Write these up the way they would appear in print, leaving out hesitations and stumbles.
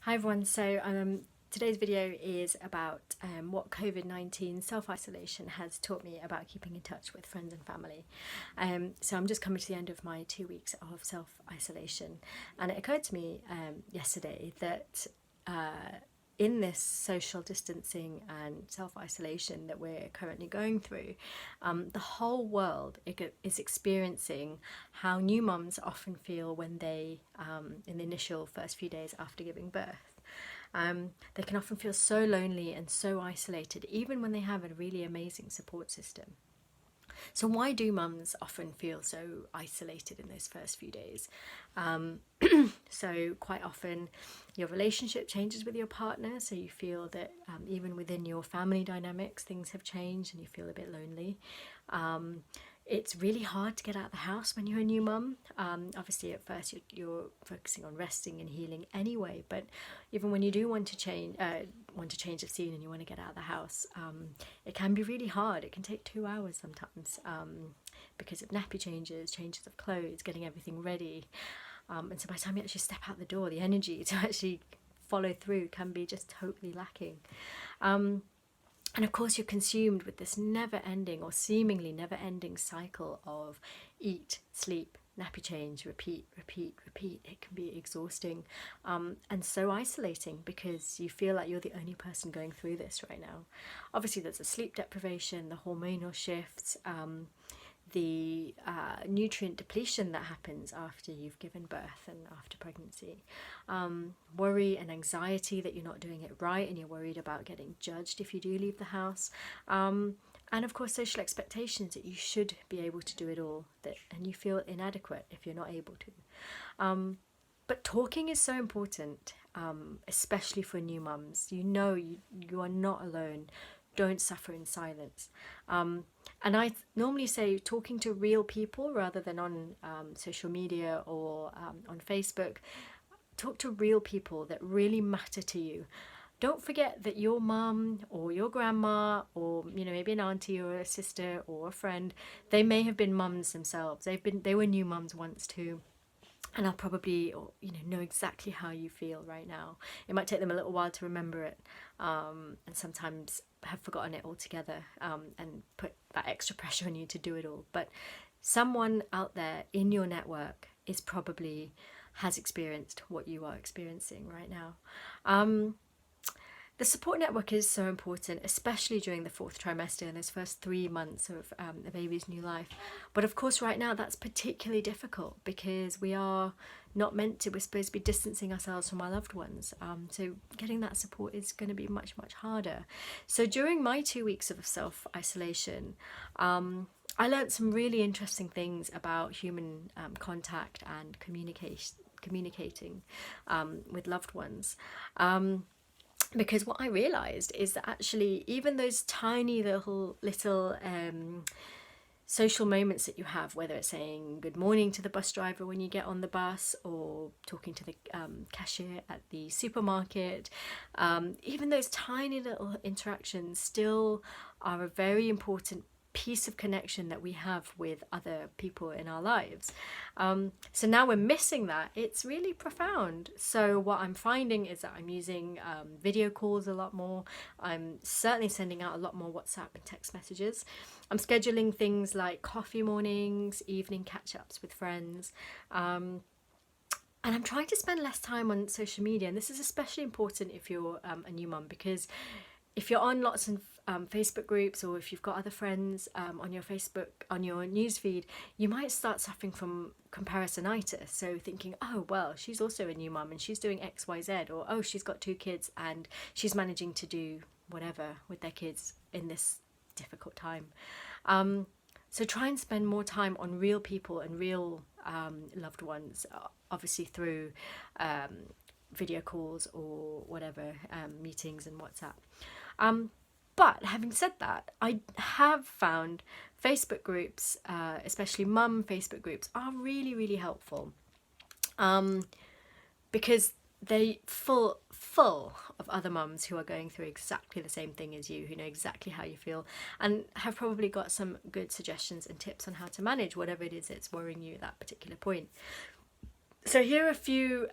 Hi everyone, today's video is about what COVID-19 self-isolation has taught me about keeping in touch with friends and family. So I'm just coming to the end of my 2 weeks of self-isolation, and it occurred to me yesterday that in this social distancing and self-isolation that we're currently going through, the whole world is experiencing how new mums often feel when they, in the initial first few days after giving birth. They can often feel so lonely and so isolated, even when they have a really amazing support system. So why do mums often feel so isolated in those first few days? So quite often your relationship changes with your partner, so you feel that even within your family dynamics things have changed and you feel a bit lonely. It's really hard to get out of the house when you're a new mum. Obviously at first you're focusing on resting and healing anyway, but even when you do want to change the scene and you want to get out of the house, it can be really hard. It can take 2 hours sometimes because of nappy changes of clothes, getting everything ready. And so by the time you actually step out the door, the energy to actually follow through can be just totally lacking. And of course you're consumed with this never-ending or seemingly never-ending cycle of eat, sleep, nappy change, repeat. It can be exhausting and so isolating because you feel like you're the only person going through this right now. Obviously there's the sleep deprivation, the hormonal shifts, the nutrient depletion that happens after you've given birth and after pregnancy, worry and anxiety that you're not doing it right and you're worried about getting judged if you do leave the house, and of course social expectations that you should be able to do it all, and you feel inadequate if you're not able to. But talking is so important, especially for new mums. You are not alone. Don't suffer in silence. And I normally say talking to real people rather than on social media or on Facebook. Talk to real people that really matter to you. Don't forget that your mum or your grandma or maybe an auntie or a sister or a friend, they may have been mums themselves. They were new mums once too. And I'll probably know exactly how you feel right now. It might take them a little while to remember it, and sometimes have forgotten it altogether, and put that extra pressure on you to do it all. But someone out there in your network has experienced what you are experiencing right now. The support network is so important, especially during the 4th trimester and those first 3 months of a baby's new life. But of course right now that's particularly difficult because we're supposed to be distancing ourselves from our loved ones. So getting that support is going to be much, much harder. So during my 2 weeks of self-isolation, I learned some really interesting things about human contact and communicating with loved ones. Because what I realised is that actually even those tiny little social moments that you have, whether it's saying good morning to the bus driver when you get on the bus or talking to the cashier at the supermarket, even those tiny little interactions still are a very important piece of connection that we have with other people in our lives. So now we're missing that. It's really profound. So what I'm finding is that I'm using video calls a lot more. I'm certainly sending out a lot more WhatsApp and text messages. I'm scheduling things like coffee mornings, evening catch-ups with friends, and I'm trying to spend less time on social media. And this is especially important if you're a new mum, because if you're on lots of Facebook groups, or if you've got other friends on your newsfeed, you might start suffering from comparisonitis. So thinking, oh well, she's also a new mum and she's doing XYZ, or oh, she's got 2 kids and she's managing to do whatever with their kids in this difficult time. So try and spend more time on real people and real loved ones, obviously through video calls or whatever, meetings and WhatsApp. But having said that, I have found Facebook groups, especially mum Facebook groups, are really, really helpful, because they full of other mums who are going through exactly the same thing as you, who know exactly how you feel and have probably got some good suggestions and tips on how to manage whatever it is that's worrying you at that particular point. So here are a few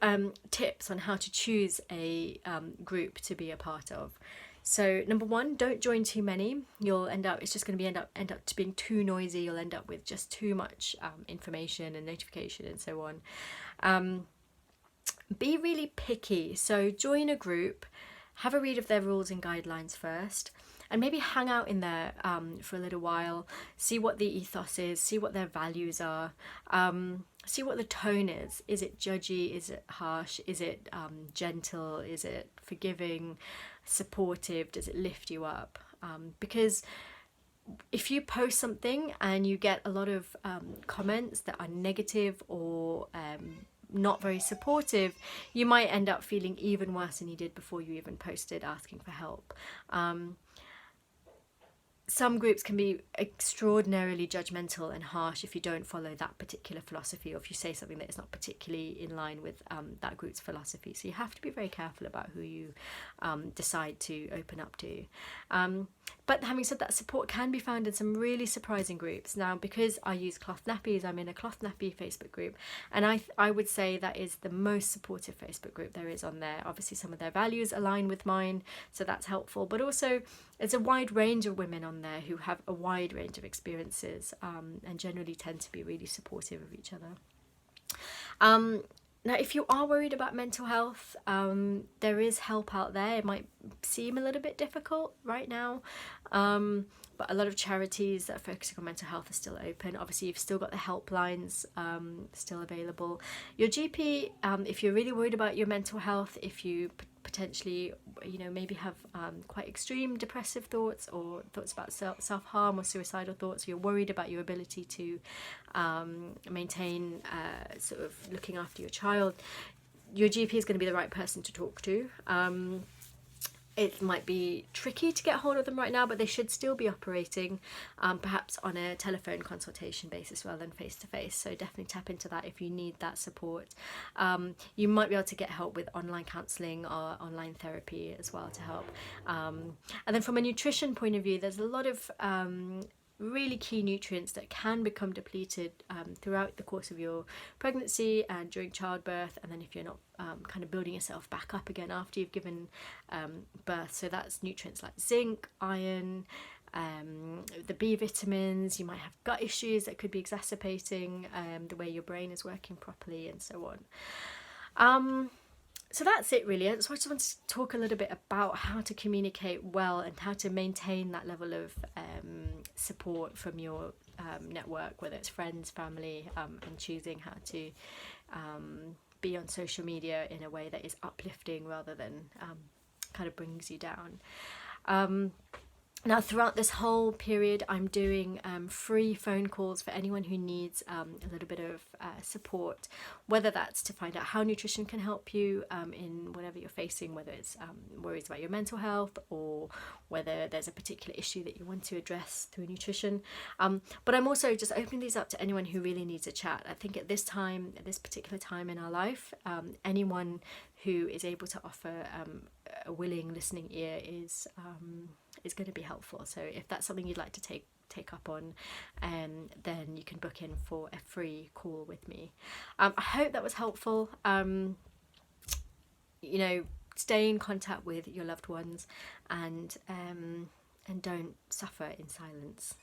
tips on how to choose a group to be a part of. So number one, don't join too many. You'll end up, it's just going to be end up to being too noisy. You'll end up with just too much information and notification and so on. Be really picky. So join a group, have a read of their rules and guidelines first, and maybe hang out in there for a little while, see what the ethos is, see what their values are, see what the tone is. Is it judgy? Is it harsh? Is it gentle? Is it forgiving, supportive? Does it lift you up? Because if you post something and you get a lot of comments that are negative or not very supportive, you might end up feeling even worse than you did before you even posted asking for help. Some groups can be extraordinarily judgmental and harsh if you don't follow that particular philosophy, or if you say something that is not particularly in line with that group's philosophy. So you have to be very careful about who you decide to open up to. But having said that, support can be found in some really surprising groups. Now, because I use cloth nappies, I'm in a cloth nappy Facebook group, and I would say that is the most supportive Facebook group there is on there. Obviously, some of their values align with mine, so that's helpful. But also, there's a wide range of women on there who have a wide range of experiences and generally tend to be really supportive of each other. Now, if you are worried about mental health, there is help out there. It might seem a little bit difficult right now, but a lot of charities that are focusing on mental health are still open. Obviously, you've still got the helplines still available. Your GP, if you're really worried about your mental health, if you potentially, maybe have quite extreme depressive thoughts or thoughts about self-harm or suicidal thoughts, or you're worried about your ability to maintain sort of looking after your child, your GP is going to be the right person to talk to. It might be tricky to get hold of them right now, but they should still be operating, perhaps on a telephone consultation basis rather than face-to-face. So definitely tap into that if you need that support. You might be able to get help with online counselling or online therapy as well to help. And then from a nutrition point of view, there's a lot of really key nutrients that can become depleted throughout the course of your pregnancy and during childbirth, and then if you're not kind of building yourself back up again after you've given birth. So that's nutrients like zinc, iron, the B vitamins. You might have gut issues that could be exacerbating the way your brain is working properly, and so on. So that's it really. So I just wanted to talk a little bit about how to communicate well and how to maintain that level of support from your network, whether it's friends, family, and choosing how to be on social media in a way that is uplifting rather than kind of brings you down. Now, throughout this whole period, I'm doing free phone calls for anyone who needs a little bit of support, whether that's to find out how nutrition can help you in whatever you're facing, whether it's worries about your mental health or whether there's a particular issue that you want to address through nutrition. But I'm also just opening these up to anyone who really needs a chat. I think at this particular time in our life, anyone who is able to offer a willing listening ear is going to be helpful. So if that's something you'd like to take up on, then you can book in for a free call with me. I hope that was helpful. Stay in contact with your loved ones and don't suffer in silence.